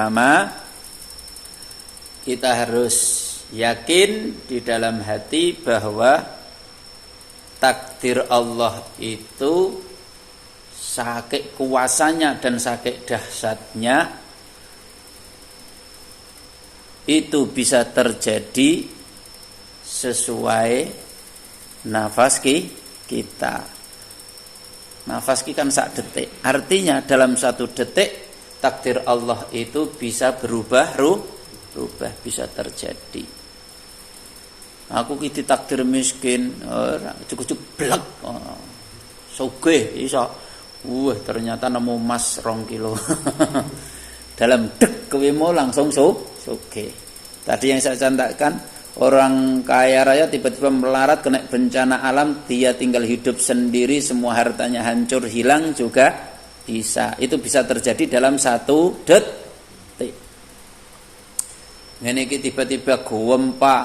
agama, kita harus yakin di dalam hati bahwa takdir Allah itu saking kuasanya dan saking dahsyatnya itu bisa terjadi sesuai nafas kita. Nafas kita kan sak detik. Artinya dalam satu detik takdir Allah itu bisa berubah, bisa terjadi. Aku ki takdir miskin, cukup blek. Sugih iso. Ternyata nemu emas 2 kilo. Dalam dek kowe mau langsung sugih. Tadi yang saya cantakkan, orang kaya raya tiba-tiba melarat kena bencana alam, dia tinggal hidup sendiri, semua hartanya hancur hilang juga bisa. Itu bisa terjadi dalam 1 detik. Ngene iki tiba-tiba gempa,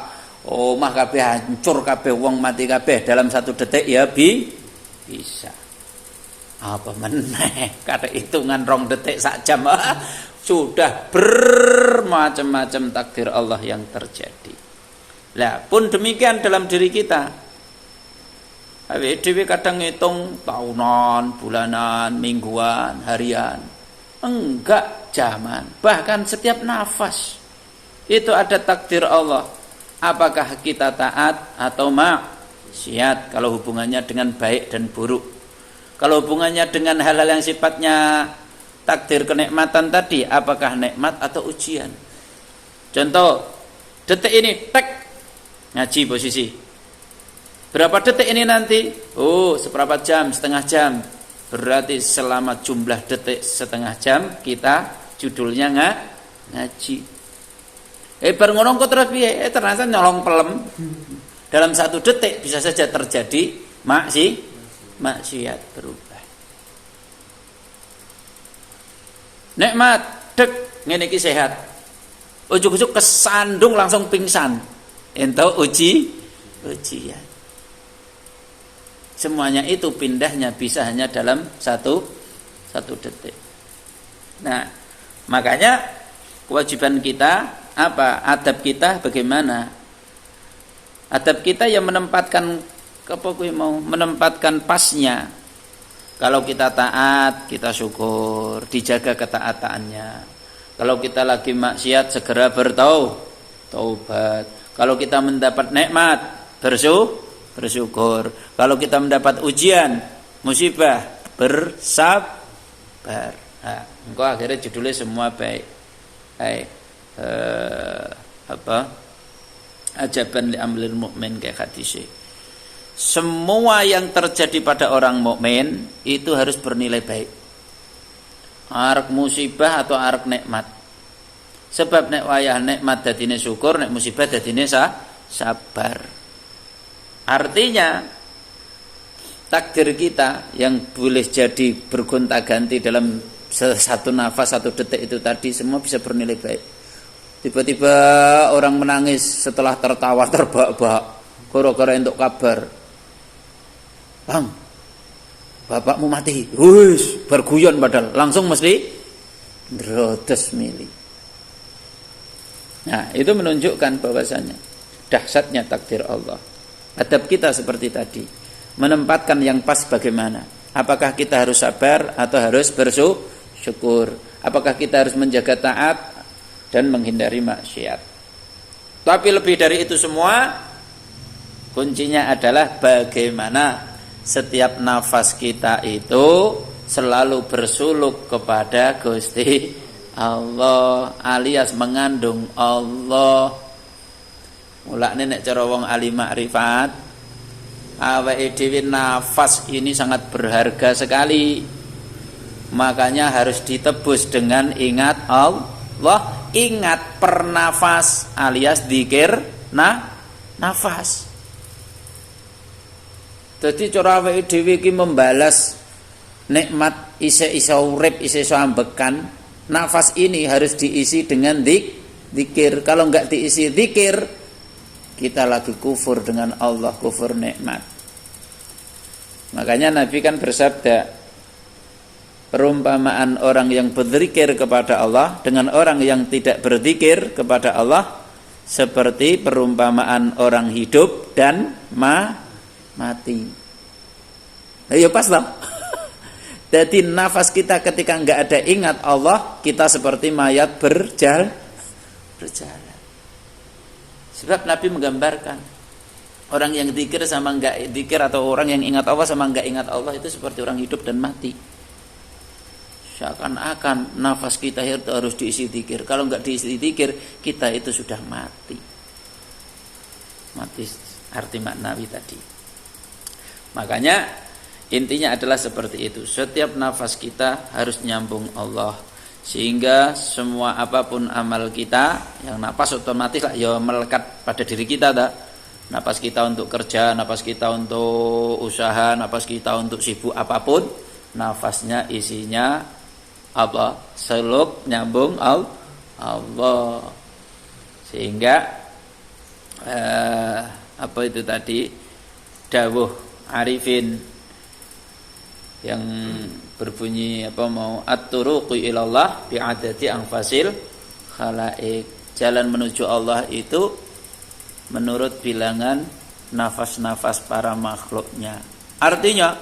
omah kabeh hancur kabeh, wong mati kabeh dalam 1 detik ya bisa. Apa meneh kata hitungan 2 detik sak jam sudah bermacam-macam takdir Allah yang terjadi. Lah pun demikian dalam diri kita. Dhewe kadang ngitung tahunan, bulanan, mingguan, harian. Enggak, jaman. Bahkan setiap nafas itu ada takdir Allah. Apakah kita taat atau maksiat kalau hubungannya dengan baik dan buruk. Kalau hubungannya dengan hal-hal yang sifatnya takdir kenikmatan tadi, apakah nikmat atau ujian. Contoh, detik ini tek ngaji posisi. Berapa detik ini nanti? Seberapa jam, setengah jam. Berarti selama jumlah detik setengah jam kita judulnya ngaji. Bar ngono kok terus piye? Ternyata nyolong pelem. Dalam 1 detik bisa saja terjadi maksiat berubah. Nikmat dek ngene iki sehat. Ujug-ujug kesandung langsung pingsan. Ento ujian. Semuanya itu pindahnya bisa hanya dalam satu detik. Nah, makanya kewajiban kita apa? Adab kita bagaimana? Adab kita yang menempatkan menempatkan pasnya. Kalau kita taat, kita syukur, dijaga ketaatannya. Kalau kita lagi maksiat, segera bertaubat. Kalau kita mendapat nikmat, bersyukur. Kalau kita mendapat ujian, musibah, bersabar. Nah, engkau akhirnya judulnya semua baik. Ajaban li amril mukmin kayak hadis. Semua yang terjadi pada orang mukmin itu harus bernilai baik. Arek musibah atau arek nikmat. Sebab nek wayah nikmat dadine syukur, nek musibah dadine sabar. Artinya takdir kita yang boleh jadi bergonta-ganti dalam 1 nafas 1 detik itu tadi semua bisa bernilai baik. Tiba-tiba orang menangis setelah tertawa terbahak-bahak gara-gara entuk kabar. Bang, bapakmu mati. Wis, berguyon padahal langsung mesti drodes mili. Nah, itu menunjukkan bahwasanya dahsyatnya takdir Allah. Adab kita seperti tadi, menempatkan yang pas bagaimana? Apakah kita harus sabar atau harus bersyukur? Apakah kita harus menjaga taat dan menghindari maksiat? Tapi lebih dari itu semua, kuncinya adalah bagaimana setiap nafas kita itu selalu bersuluk kepada Gusti Allah, alias mengandung Allah. Mulane nek cara wong ahli makrifat, awake dhewe nafas ini sangat berharga sekali. Makanya harus ditebus dengan ingat Allah, ingat per nafas alias dzikir nafas. Dadi cara awake dhewe iki membalas nikmat isih urip, isih ambekan. Nafas ini harus diisi dengan zikir. Kalau enggak diisi zikir, kita lagi kufur dengan Allah, kufur nikmat. Makanya Nabi kan bersabda, perumpamaan orang yang berzikir kepada Allah dengan orang yang tidak berzikir kepada Allah seperti perumpamaan orang hidup dan mati. Ayo pas lah. Jadi nafas kita ketika nggak ada ingat Allah, kita seperti mayat berjalan. Sebab Nabi menggambarkan orang yang zikir sama nggak zikir, atau orang yang ingat Allah sama nggak ingat Allah itu seperti orang hidup dan mati. Seakan-akan nafas kita itu harus diisi zikir. Kalau nggak diisi zikir, kita itu sudah mati. Mati arti maknawi tadi. Makanya intinya adalah seperti itu. Setiap nafas kita harus nyambung Allah, sehingga semua apapun amal kita, yang nafas otomatis lah ya melekat pada diri kita dah. Nafas kita untuk kerja, nafas kita untuk usaha, nafas kita untuk sibuk apapun, nafasnya isinya apa? Seluk nyambung Allah. Sehingga apa itu tadi dawuh arifin yang berbunyi apa mau at-turuqu ilallah bi'adati anfasil khalaik. Jalan menuju Allah itu menurut bilangan nafas-nafas para makhluknya. Artinya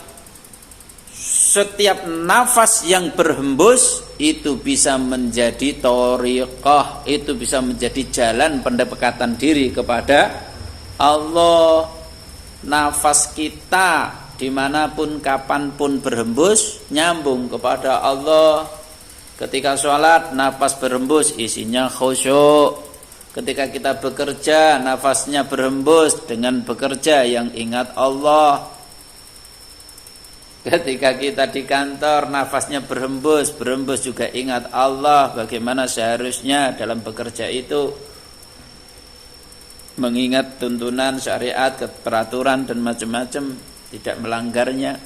setiap nafas yang berhembus itu bisa menjadi thariqah, itu bisa menjadi jalan pendekatan diri kepada Allah. Nafas kita dimanapun kapanpun berhembus nyambung kepada Allah. Ketika sholat nafas berhembus isinya khusyuk. Ketika kita bekerja nafasnya berhembus dengan bekerja yang ingat Allah. Ketika kita di kantor nafasnya berhembus juga ingat Allah. Bagaimana seharusnya dalam bekerja itu mengingat tuntunan syariat, peraturan dan macam-macam, tidak melanggarnya.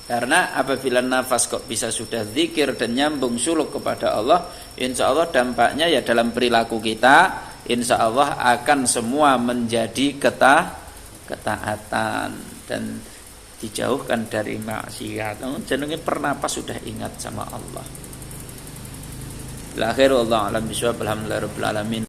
Karena apabila nafas kok bisa sudah zikir dan nyambung suluk kepada Allah, insya Allah dampaknya ya dalam perilaku kita, insya Allah akan semua menjadi ketaatan dan dijauhkan dari maksiat. Jenenge pernapas sudah ingat sama Allah. Akhir Allah alam bisawab, alhamdulillah rabbil alamin.